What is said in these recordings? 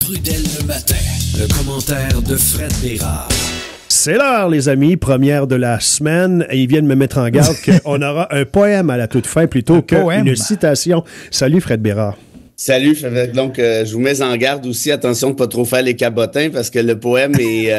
Trudel le matin. Le commentaire de Fred Bérard. C'est l'heure, les amis, première de la semaine. Et ils viennent me mettre en garde qu'on aura un poème à la toute fin plutôt qu'une citation. Salut, Fred Bérard. Salut, donc je vous mets en garde aussi. Attention de ne pas trop faire les cabotins parce que le poème est...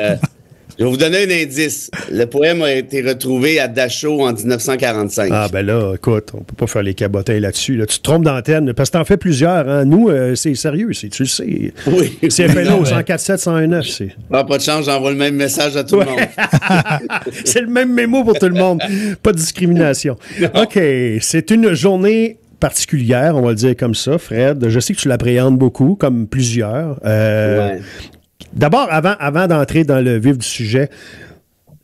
je vais vous donner un indice. Le poème a été retrouvé à Dachau en 1945. Ah ben là, écoute, on peut pas faire les cabotins là-dessus. Là. Tu te trompes d'antenne parce que t'en fais plusieurs. Hein? Nous, c'est sérieux, tu le sais. Oui. C'est FNO 104.7, 101.9, c'est... Ah, pas de chance, j'envoie le même message à tout le monde. C'est le même mémo pour tout le monde. Pas de discrimination. Non. OK, c'est une journée particulière, on va le dire comme ça, Fred. Je sais que tu l'appréhendes beaucoup, comme plusieurs. Ouais. D'abord, avant d'entrer dans le vif du sujet,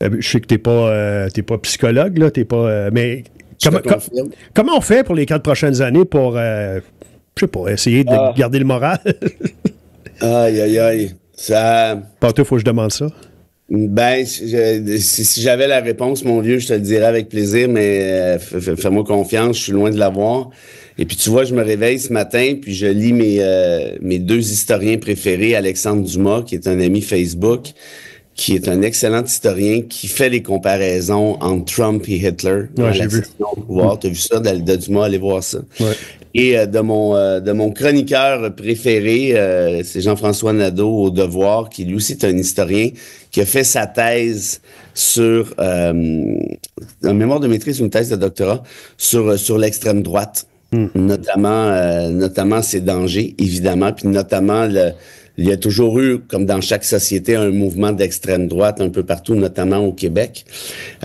je sais que t'es pas psychologue, là, t'es pas... mais comment on fait pour les 4 prochaines années pour, je sais pas, essayer de garder le moral? Aïe, aïe, aïe. Ça... Pas toi, faut que je demande ça. Ben, si j'avais la réponse, mon vieux, je te le dirais avec plaisir, mais fais-moi confiance, je suis loin de l'avoir. Et puis, tu vois, je me réveille ce matin, puis je lis mes 2 historiens préférés, Alexandre Dumas, qui est un ami Facebook, qui est un excellent historien, qui fait les comparaisons entre Trump et Hitler. Ouais, j'ai vu. T'as vu ça, de Dumas, allez voir ça. Ouais. Et de mon chroniqueur préféré, c'est Jean-François Nadeau au Devoir, qui lui aussi est un historien, qui a fait sa thèse sur, en mémoire de maîtrise, une thèse de doctorat, sur l'extrême droite, notamment ses dangers, évidemment, puis notamment il y a toujours eu, comme dans chaque société, un mouvement d'extrême droite un peu partout, notamment au Québec.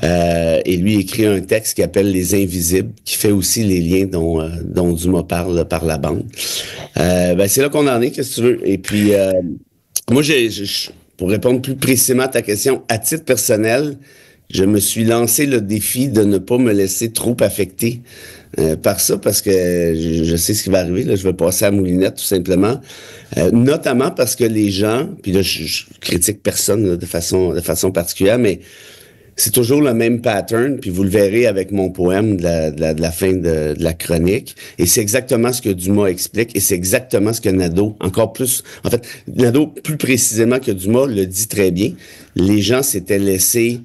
Et lui écrit un texte qui appelle Les Invisibles, qui fait aussi les liens dont Dumas parle par la bande. C'est là qu'on en est, qu'est-ce que tu veux. Et puis, moi, pour répondre plus précisément à ta question, à titre personnel, je me suis lancé le défi de ne pas me laisser trop affecter par ça, parce que je sais ce qui va arriver. Là, je vais passer à moulinette, tout simplement. Notamment parce que les gens, puis là, je critique personne là, de façon particulière, mais c'est toujours le même pattern, puis vous le verrez avec mon poème de la fin de la chronique. Et c'est exactement ce que Dumas explique, et c'est exactement ce que Nadeau, encore plus... En fait, Nadeau, plus précisément que Dumas, le dit très bien. Les gens s'étaient laissés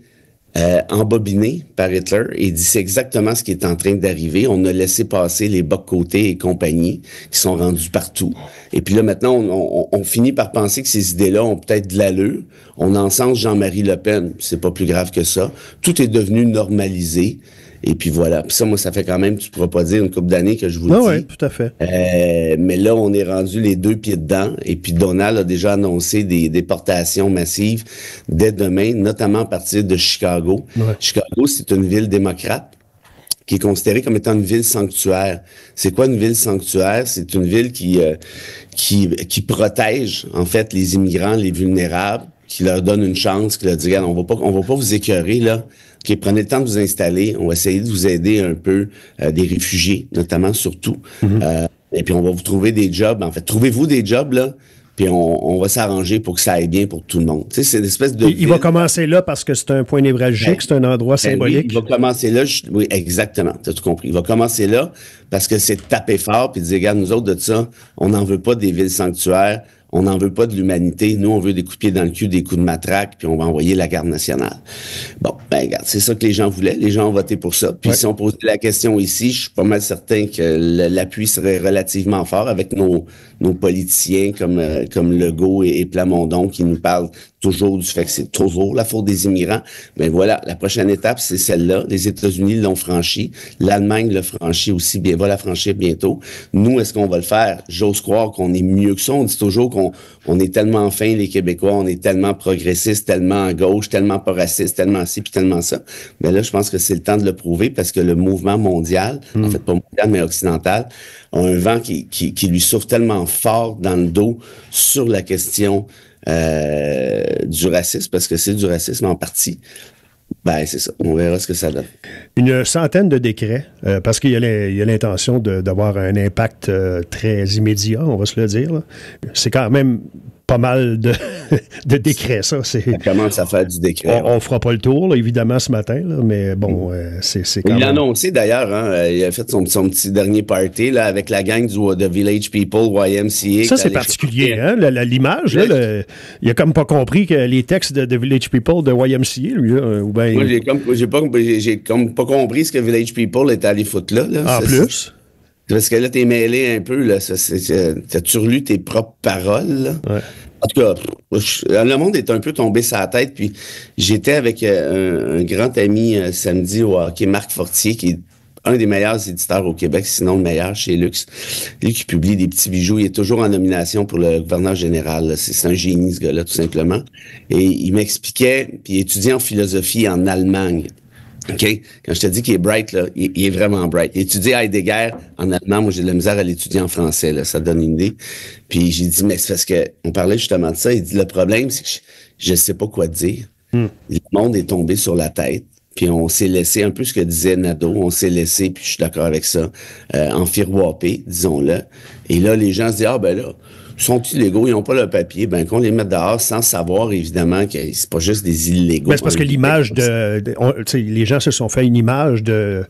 embobiné par Hitler et dit c'est exactement ce qui est en train d'arriver. On a laissé passer les bas-côtés et compagnie qui sont rendus partout. Et puis là, maintenant, on finit par penser que ces idées-là ont peut-être de l'allure. On encense Jean-Marie Le Pen. C'est pas plus grave que ça. Tout est devenu normalisé. Et puis voilà. Puis ça, moi, ça fait quand même, tu pourras pas dire une couple d'années que je vous le dis. Oui, tout à fait. Mais là, on est rendu les 2 pieds dedans. Et puis Donald a déjà annoncé des déportations massives dès demain, notamment à partir de Chicago. Ouais. Chicago, c'est une ville démocrate qui est considérée comme étant une ville sanctuaire. C'est quoi une ville sanctuaire? C'est une ville qui protège, en fait, les immigrants, les vulnérables, qui leur donne une chance, qui leur dit, regarde, on va pas vous écœurer, là. OK, prenez le temps de vous installer. On va essayer de vous aider un peu, des réfugiés, notamment, surtout. Et puis, on va vous trouver des jobs. En fait, trouvez-vous des jobs, là, puis on va s'arranger pour que ça aille bien pour tout le monde. Tu sais, c'est une espèce de... Il va commencer là parce que c'est un point névralgique, c'est un endroit symbolique. Oui, il va commencer là. Oui, exactement, tu as tout compris. Il va commencer là parce que c'est taper fort puis dire, regarde, nous autres, de ça, on n'en veut pas des villes sanctuaires. On n'en veut pas de l'humanité. Nous, on veut des coups de pied dans le cul, des coups de matraque, puis on va envoyer la garde nationale. Bon, ben regarde, c'est ça que les gens voulaient. Les gens ont voté pour ça. Puis si on posait la question ici, je suis pas mal certain que l'appui serait relativement fort avec nos politiciens comme Legault et Plamondon qui nous parlent toujours du fait que c'est toujours la faute des immigrants. Mais voilà, la prochaine étape, c'est celle-là. Les États-Unis l'ont franchi. L'Allemagne l'a franchi aussi, va la franchir bientôt. Nous, est-ce qu'on va le faire? J'ose croire qu'on est mieux que ça. On dit toujours qu'on est tellement fin, les Québécois, on est tellement progressistes, tellement à gauche, tellement pas racistes, tellement ci, puis tellement ça. Mais là, je pense que c'est le temps de le prouver parce que le mouvement mondial, en fait, pas mondial, mais occidental, a un vent qui lui souffle tellement fort dans le dos sur la question du racisme, parce que c'est du racisme en partie. Ben, c'est ça. On verra ce que ça donne. Une centaine de décrets, parce qu'il y a l'intention d'avoir un impact très immédiat, on va se le dire. C'est quand même pas mal de décret, ça. Ça commence à faire du décret. On fera pas le tour, là, évidemment, ce matin, là, mais bon, c'est quand même... Il l'a annoncé, d'ailleurs, hein, il a fait son petit dernier party là, avec la gang de Village People, YMCA. Ça, c'est particulier, hein, l'image. Là, il a comme pas compris que les textes de Village People, de YMCA, lui, là, ou bien... Moi, j'ai comme pas compris ce que Village People était allé foutre là. En plus... Parce que là, t'es mêlé un peu, là. T'as-tu relu tes propres paroles, là? Ouais. En tout cas, le monde est un peu tombé sur la tête. Puis j'étais avec un grand ami samedi au hockey, Marc Fortier, qui est un des meilleurs éditeurs au Québec, sinon le meilleur chez Luxe. Lui qui publie des petits bijoux, il est toujours en nomination pour le gouverneur général. C'est un génie, ce gars-là, tout simplement. Et il m'expliquait, puis il étudiait en philosophie en Allemagne. OK? Quand je te dis qu'il est bright, là, il est vraiment bright. Il étudie Heidegger en allemand. Moi, j'ai de la misère à l'étudier en français, là. Ça donne une idée. Puis j'ai dit, mais c'est parce que on parlait justement de ça. Il dit, le problème, c'est que je sais pas quoi dire. Le monde est tombé sur la tête. Puis on s'est laissé, un peu ce que disait Nadeau, on s'est laissé, puis je suis d'accord avec ça, enfiroiper, disons-le. Et là, les gens se disent, ah ben là, sont illégaux, ils n'ont pas le papier, ben qu'on les mette dehors sans savoir, évidemment, que c'est pas juste des illégaux. Ben, c'est parce que l'image les gens se sont fait une image de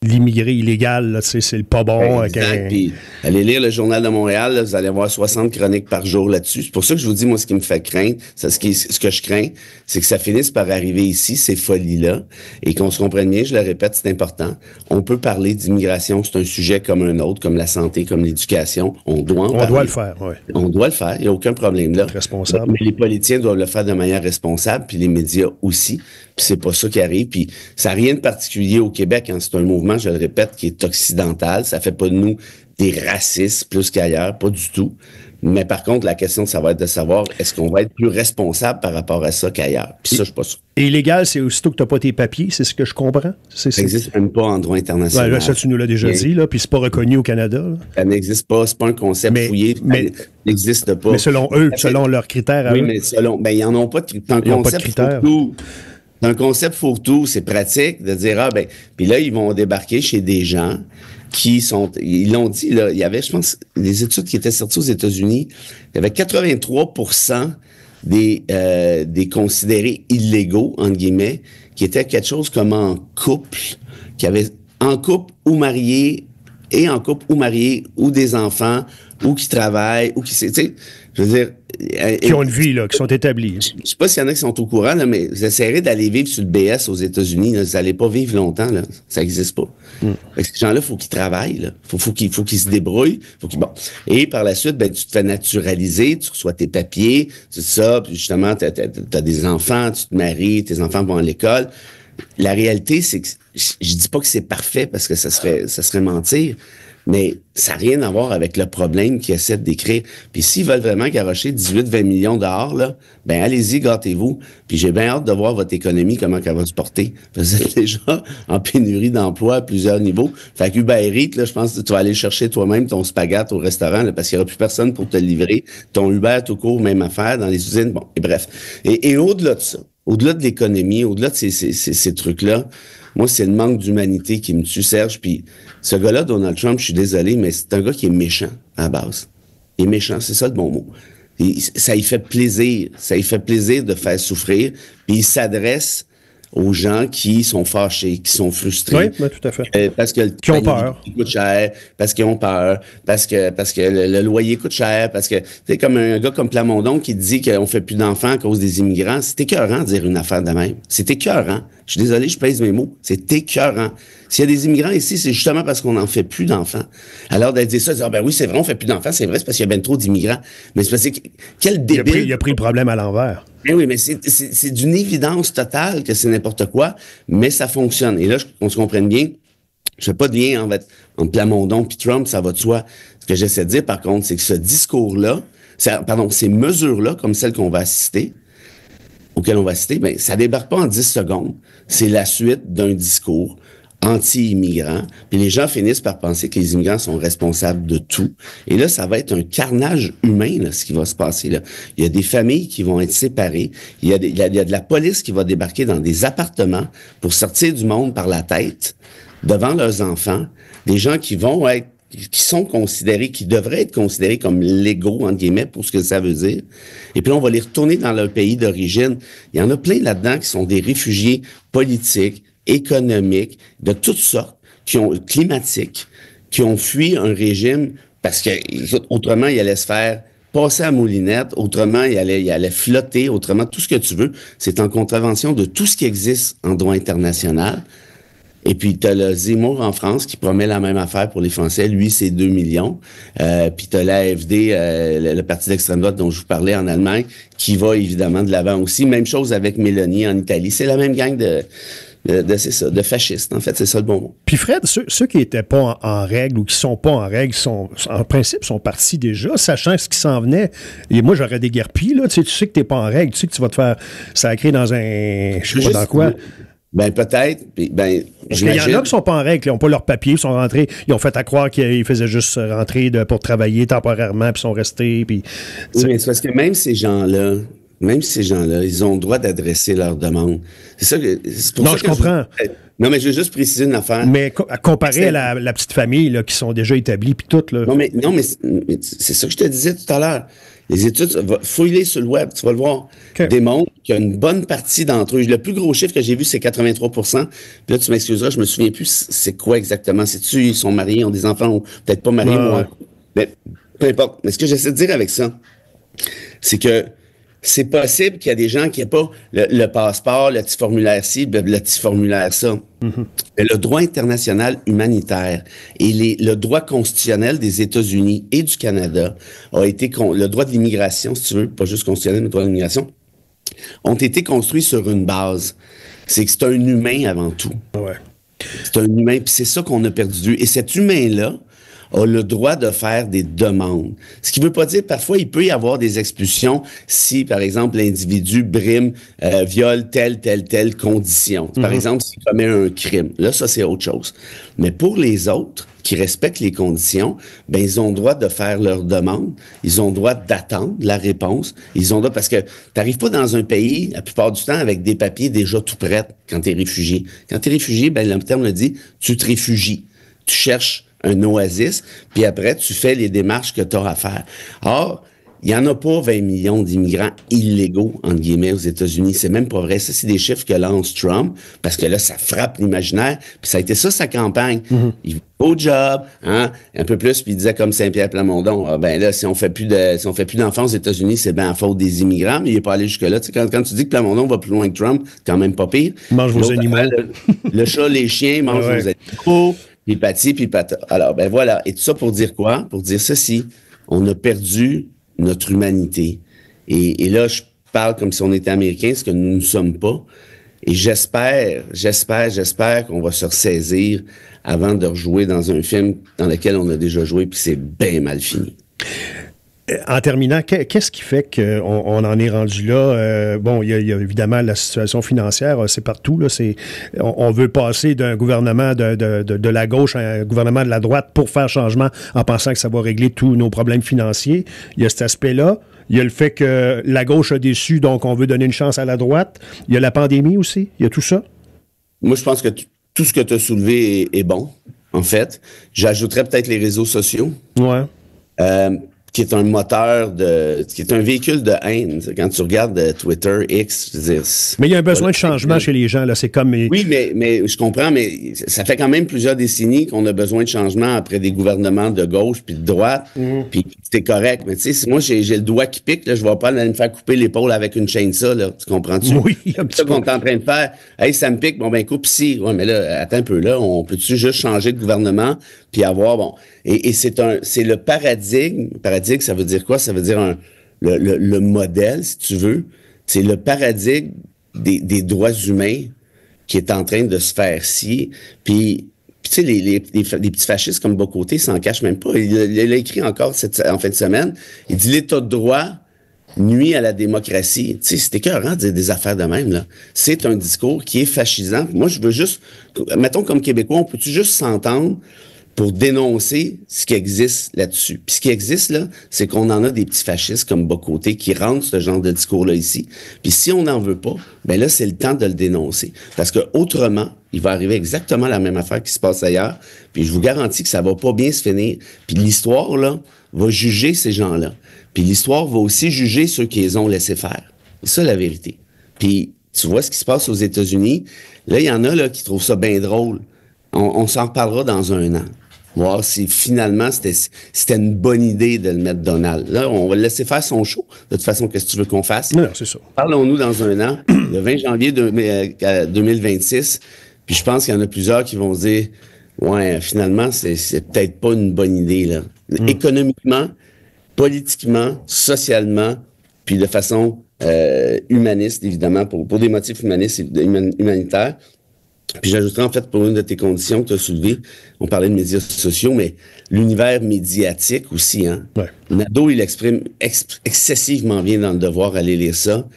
l'immigré illégal, là, c'est le pas bon. Exact. Puis, allez lire le Journal de Montréal, là, vous allez avoir 60 chroniques par jour là-dessus. C'est pour ça que je vous dis, moi, ce qui me fait craindre, ce que je crains, c'est que ça finisse par arriver ici, ces folies-là, et qu'on se comprenne bien, je le répète, c'est important. On peut parler d'immigration, c'est un sujet comme un autre, comme la santé, comme l'éducation. On doit le faire, oui. On doit le faire, il n'y a aucun problème là. Responsable. Mais les politiciens doivent le faire de manière responsable, puis les médias aussi. Puis c'est pas ça qui arrive. Puis ça n'a rien de particulier au Québec. Hein. C'est un mouvement, je le répète, qui est occidental. Ça fait pas de nous des racistes plus qu'ailleurs, pas du tout. Mais par contre, la question, ça va être de savoir, est-ce qu'on va être plus responsable par rapport à ça qu'ailleurs? Puis ça, je suis pas sûr. Et illégal, c'est aussitôt que tu n'as pas tes papiers, c'est ce que je comprends? Ça n'existe même pas en droit international. Ouais, là, ça, tu nous l'as déjà dit, là, puis c'est pas reconnu au Canada. Là. Ça n'existe pas, c'est pas un concept fouillé, ça n'existe pas. Mais selon eux, selon leurs critères à eux. Oui, mais ils n'en ont pas de critères. Ils n'ont pas de critères. C'est un concept fourre-tout, c'est pratique de dire, puis là, ils vont débarquer chez des gens qui sont, ils l'ont dit, là, il y avait, je pense, des études qui étaient sorties aux États-Unis, il y avait 83% des considérés illégaux, entre guillemets, qui étaient quelque chose comme en couple, qui avaient en couple ou mariés, ou des enfants, ou qui travaillent, ou qui, tu sais, je veux dire... Qui ont une vie, là, qui sont établis. Je sais pas s'il y en a qui sont au courant, là, mais vous essayerez d'aller vivre sur le BS aux États-Unis, là, vous n'allez pas vivre longtemps, là. Ça n'existe pas. Fait que ces gens-là, faut qu'ils travaillent, là. Faut qu'ils se débrouillent. Bon. Et par la suite, tu te fais naturaliser, tu reçois tes papiers, tout ça, puis justement, t'as des enfants, tu te maries, tes enfants vont à l'école. La réalité, c'est que je dis pas que c'est parfait parce que ça serait mentir, mais ça n'a rien à voir avec le problème qu'ils essaient de décrire. Puis s'ils veulent vraiment garocher 18-20 millions dehors, là, ben allez-y, gâtez-vous. Puis j'ai bien hâte de voir votre économie, comment elle va se porter. Vous êtes déjà en pénurie d'emploi à plusieurs niveaux. Fait que Uber Eats, là, je pense que tu vas aller chercher toi-même ton spaghette au restaurant, là, parce qu'il n'y aura plus personne pour te livrer. Ton Uber tout court, même affaire, dans les usines. Bon, et bref. Et au-delà de ça, au-delà de l'économie, au-delà de ces trucs-là, moi, c'est le manque d'humanité qui me tue, Serge. Puis ce gars-là, Donald Trump, je suis désolé, mais c'est un gars qui est méchant, à la base. Il est méchant, c'est ça le bon mot. Ça y fait plaisir. Ça y fait plaisir de faire souffrir. Puis il s'adresse aux gens qui sont fâchés, qui sont frustrés. Oui, tout à fait. Parce que qui ont peur. Coûte cher, parce qu'ils ont peur, parce que le loyer coûte cher, parce que, tu sais, comme un gars comme Plamondon qui dit qu'on fait plus d'enfants à cause des immigrants, c'est écœurant de dire une affaire de même. C'est écœurant. Je suis désolé, je pèse mes mots. C'est écœurant. S'il y a des immigrants ici, c'est justement parce qu'on n'en fait plus d'enfants. Alors, d'être dit ça, de dire, oui, c'est vrai, on fait plus d'enfants, c'est vrai, c'est parce qu'il y a bien trop d'immigrants. Mais c'est parce que, quel débile. Il a pris le problème à l'envers. Mais oui, mais c'est d'une évidence totale que c'est n'importe quoi, mais ça fonctionne. Et là, on se comprenne bien, je fais pas de lien entre Plamondon puis Trump, ça va de soi. Ce que j'essaie de dire, par contre, c'est que ce discours-là, ces mesures-là, comme celles auxquelles on va assister, ben, ça débarque pas en 10 secondes. C'est la suite d'un discours anti-immigrants. Puis les gens finissent par penser que les immigrants sont responsables de tout. Et là, ça va être un carnage humain, là, ce qui va se passer là. Il y a des familles qui vont être séparées. Il y a de la police qui va débarquer dans des appartements pour sortir du monde par la tête devant leurs enfants. Des gens qui vont être qui sont considérés, qui devraient être considérés comme légaux, entre guillemets, pour ce que ça veut dire. Et puis là, on va les retourner dans leur pays d'origine. Il y en a plein là-dedans qui sont des réfugiés politiques, économiques, de toutes sortes, climatiques, qui ont fui un régime parce que, autrement, ils allaient se faire passer à moulinette, autrement, il allait flotter, autrement, tout ce que tu veux. C'est en contravention de tout ce qui existe en droit international. Et puis, tu as le Zemmour en France qui promet la même affaire pour les Français. Lui, c'est 2 millions. Puis, tu as l'AfD, le parti d'extrême droite dont je vous parlais en Allemagne, qui va évidemment de l'avant aussi. Même chose avec Mélanie en Italie. C'est la même gang c'est ça, de fascistes, en fait, c'est ça le bon mot. Puis Fred, ceux qui n'étaient pas en règle ou qui sont pas en règle, en principe, sont partis déjà, sachant ce qui s'en venait. Et moi, j'aurais déguerpi, là. Tu sais que t'es pas en règle, tu sais que tu vas te faire sacrer dans un... Je sais pas dans quoi. Ben, peut-être. Ben, parce qu'il y en a qui sont pas en règle, ils n'ont pas leur papier, ils sont rentrés, ils ont fait à croire qu'ils faisaient juste rentrer pour travailler temporairement, puis sont restés, puis... Oui, mais c'est parce que même ces gens-là, ils ont le droit d'adresser leurs demandes. C'est ça que... Non, je comprends. Non, mais je veux juste préciser une affaire. Mais comparé à la petite famille, là, qui sont déjà établis, puis tout, là... Non, mais c'est ça que je te disais tout à l'heure. Les études, fouille-les sur le web, tu vas le voir, démontrent qu'il y a une bonne partie d'entre eux. Le plus gros chiffre que j'ai vu, c'est 83%. Puis là, tu m'excuseras, je me souviens plus c'est quoi exactement. C'est-tu, ils sont mariés, ils ont des enfants, ou peut-être pas mariés, moi. Mais peu importe. Mais ce que j'essaie de dire avec ça, c'est que c'est possible qu'il y a des gens qui n'aient pas le passeport, le petit formulaire ci, le petit formulaire ça. Mais le droit international humanitaire et le droit constitutionnel des États-Unis et du Canada a été... Le droit de l'immigration, si tu veux, pas juste constitutionnel, mais le droit de l'immigration, ont été construits sur une base. C'est que c'est un humain avant tout. Ouais. C'est un humain, puis c'est ça qu'on a perdu. Et cet humain-là a le droit de faire des demandes. Ce qui ne veut pas dire, parfois, il peut y avoir des expulsions si, par exemple, l'individu brime, viole telle condition. Par exemple, s'il commet un crime. Là, ça, c'est autre chose. Mais pour les autres qui respectent les conditions, ben ils ont le droit de faire leurs demandes. Ils ont le droit d'attendre la réponse. Ils ont le droit, parce que tu n'arrives pas dans un pays, la plupart du temps, avec des papiers déjà tout prêts quand tu es réfugié. Quand tu es réfugié, ben le terme le dit, tu te réfugies. Tu cherches un oasis, puis après, tu fais les démarches que tu as à faire. Or, il n'y en a pas 20 millions d'immigrants illégaux, entre guillemets, aux États-Unis. C'est même pas vrai. Ça, c'est des chiffres que lance Trump, parce que là, ça frappe l'imaginaire. Puis ça a été ça, sa campagne. Il au job, hein, un peu plus, puis il disait comme Saint-Pierre Plamondon, ah, ben là, si on fait plus d'enfants aux États-Unis, c'est bien à faute des immigrants, mais il n'est pas allé jusque-là. Tu sais, quand tu dis que Plamondon va plus loin que Trump, c'est quand même pas pire. Mange vos animaux. Le chat, les chiens, mangent vos animaux. Puis pati, puis pata. Alors, ben voilà. Et tout ça pour dire quoi? Pour dire ceci. On a perdu notre humanité. Et là, je parle comme si on était américain, ce que nous ne sommes pas. Et j'espère qu'on va se ressaisir avant de rejouer dans un film dans lequel on a déjà joué, puis c'est bien mal fini. En terminant, qu'est-ce qui fait qu'on en est rendu là? Bon, il y a évidemment la situation financière, c'est partout. Là, on veut passer d'un gouvernement de la gauche à un gouvernement de la droite pour faire changement en pensant que ça va régler tous nos problèmes financiers. Il y a cet aspect-là. Il y a le fait que la gauche a déçu, donc on veut donner une chance à la droite. Il y a la pandémie aussi. Il y a tout ça. Moi, je pense que tout ce que tu as soulevé est bon, en fait. J'ajouterais peut-être les réseaux sociaux. Ouais. Qui est un moteur qui est un véhicule de haine. Quand tu regardes Twitter, X, je veux dire... Mais il y a un besoin de changement chez les gens, là. C'est comme... Oui, mais je comprends, mais ça fait quand même plusieurs décennies qu'on a besoin de changement après des gouvernements de gauche puis de droite, puis c'est correct. Mais tu sais, moi, j'ai le doigt qui pique, là, je vais pas aller me faire couper l'épaule avec une chaîne ça, là. Tu comprends-tu? Oui, c'est ça qu'on est en train de faire. Hey, ça me pique, bon, ben, coupe ici. Ouais, mais là, attends un peu, là, on peut-tu juste changer de gouvernement puis avoir, bon... Et c'est le paradigme. Paradigme, ça veut dire quoi? Ça veut dire le modèle, si tu veux. C'est le paradigme des droits humains qui est en train de se faire scier. Puis tu sais, les petits fascistes comme Bocoté s'en cachent même pas. Il a écrit encore en fin de semaine. Il dit l'État de droit nuit à la démocratie. Tu sais, c'est écœurant de dire des affaires de même, là. C'est un discours qui est fascisant. Moi, je veux juste... Mettons, comme Québécois, on peut-tu juste s'entendre pour dénoncer ce qui existe là-dessus. Puis ce qui existe là, c'est qu'on en a des petits fascistes comme Bocoté qui rendent ce genre de discours-là ici. Puis si on n'en veut pas, ben là, c'est le temps de le dénoncer. Parce que autrement, il va arriver exactement la même affaire qui se passe ailleurs. Puis je vous garantis que ça va pas bien se finir. Puis l'histoire, là, va juger ces gens-là. Puis l'histoire va aussi juger ceux qui les ont laissés faire. C'est ça, la vérité. Puis tu vois ce qui se passe aux États-Unis. Là, il y en a là, qui trouvent ça bien drôle. On s'en reparlera dans un an. Voir si finalement c'était une bonne idée de le mettre Donald. Là, on va le laisser faire son show. De toute façon, qu'est-ce que tu veux qu'on fasse? Non, c'est ça. Parlons-nous dans un an, le 20 janvier 2026. Puis je pense qu'il y en a plusieurs qui vont se dire, ouais, finalement, c'est peut-être pas une bonne idée, là. Économiquement, politiquement, socialement, puis de façon humaniste, évidemment, pour des motifs humanistes et humanitaires. Puis j'ajouterais, en fait, pour une de tes conditions que tu as soulevées, on parlait de médias sociaux, mais l'univers médiatique aussi, hein. Ouais. Nadeau, il exprime excessivement bien dans Le Devoir, aller lire ça.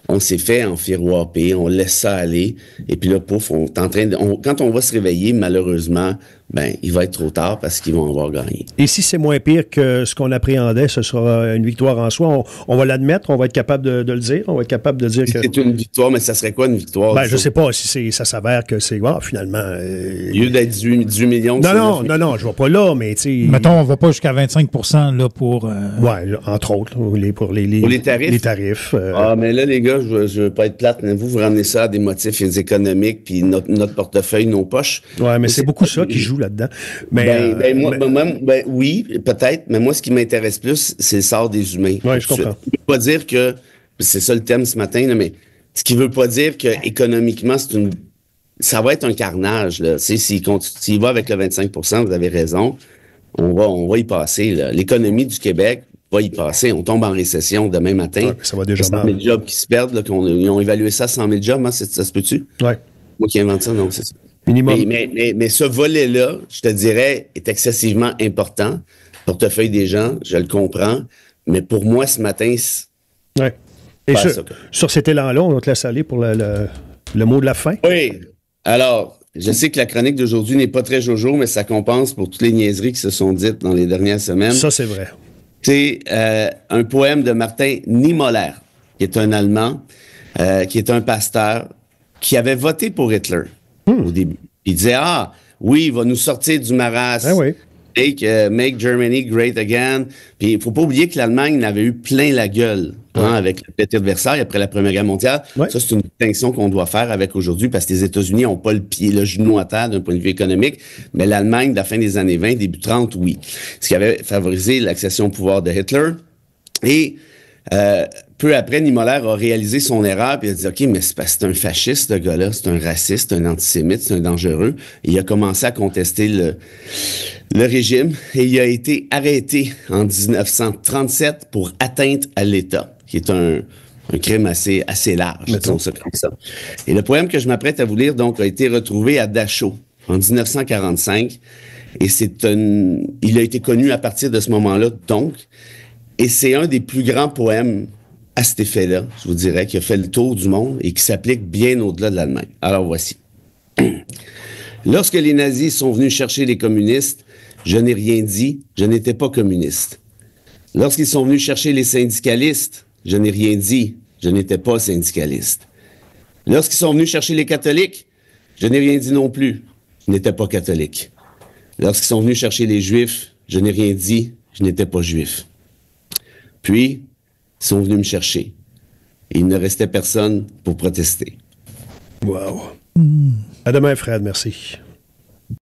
On s'est fait enfiroiper, on laisse ça aller, et puis là, pouf, on est en train de... quand on va se réveiller, malheureusement, ben, il va être trop tard parce qu'ils vont avoir gagné. Et si c'est moins pire que ce qu'on appréhendait, ce sera une victoire en soi. On va l'admettre, on va être capable de le dire, on va être capable de dire que... C'est une victoire, mais ça serait quoi une victoire? Ben, je sais pas si ça s'avère que c'est... finalement... Au lieu d'être 18 millions... Non, je ne vais pas là, mais tu sais... Mettons, on ne va pas jusqu'à 25% là, pour... Oui, entre autres, pour les tarifs. Les tarifs. Ah, mais là, les gars, je veux pas être plate, mais vous ramenez ça à des motifs économiques, puis notre portefeuille, nos poches. Oui, mais c'est beaucoup ça qui joue là-dedans. Mais, oui, peut-être, mais moi, ce qui m'intéresse plus, c'est le sort des humains. Oui, je comprends. Ça ne veut pas dire que, c'est ça le thème ce matin, là, mais ce qui veut pas dire que économiquement, ça va être un carnage, là. S'il va avec le 25%, vous avez raison, on va y passer, là. L'économie du Québec va y passer. On tombe en récession demain matin. Ouais, ça va déjà 100 000 jobs qui se perdent, là, ils ont évalué ça à 100 000 jobs, hein, ça se peut-tu? Oui. Moi qui invente ça, non, c'est ça. Minimum. Mais ce volet-là, je te dirais, est excessivement important. Portefeuille des gens, je le comprends. Mais pour moi, ce matin, oui. Et sur cet élan-là, on va te laisser aller pour le mot de la fin. Oui. Alors, je sais que la chronique d'aujourd'hui n'est pas très jojo, mais ça compense pour toutes les niaiseries qui se sont dites dans les dernières semaines. Ça, c'est vrai. C'est un poème de Martin Niemöller, qui est un Allemand, qui est un pasteur, qui avait voté pour Hitler au début. Il disait, oui, il va nous sortir du marasme. Ah oui. Make Germany great again. Puis il faut pas oublier que l'Allemagne avait eu plein la gueule avec le traité de Versailles après la Première Guerre mondiale. Ouais. Ça, c'est une distinction qu'on doit faire avec aujourd'hui parce que les États-Unis n'ont pas le genou à terre d'un point de vue économique, mais l'Allemagne de la fin des années 20, début 30, oui. Ce qui avait favorisé l'accession au pouvoir de Hitler. Et peu après, Niemöller a réalisé son erreur puis il a dit, OK, mais c'est un fasciste, ce gars-là, c'est un raciste, un antisémite, c'est un dangereux. Et il a commencé à contester le régime et il a été arrêté en 1937 pour atteinte à l'État, qui est un crime assez large, disons ça comme ça. Et le poème que je m'apprête à vous lire, donc, a été retrouvé à Dachau en 1945 et il a été connu à partir de ce moment-là, donc, et c'est un des plus grands poèmes à cet effet-là, je vous dirais, qui a fait le tour du monde et qui s'applique bien au-delà de l'Allemagne. Alors voici. Lorsque les nazis sont venus chercher les communistes, je n'ai rien dit, je n'étais pas communiste. Lorsqu'ils sont venus chercher les syndicalistes, je n'ai rien dit, je n'étais pas syndicaliste. Lorsqu'ils sont venus chercher les catholiques, je n'ai rien dit non plus, je n'étais pas catholique. Lorsqu'ils sont venus chercher les juifs, je n'ai rien dit, je n'étais pas juif. Puis, ils sont venus me chercher. Et il ne restait personne pour protester. Wow. À demain, Fred. Merci.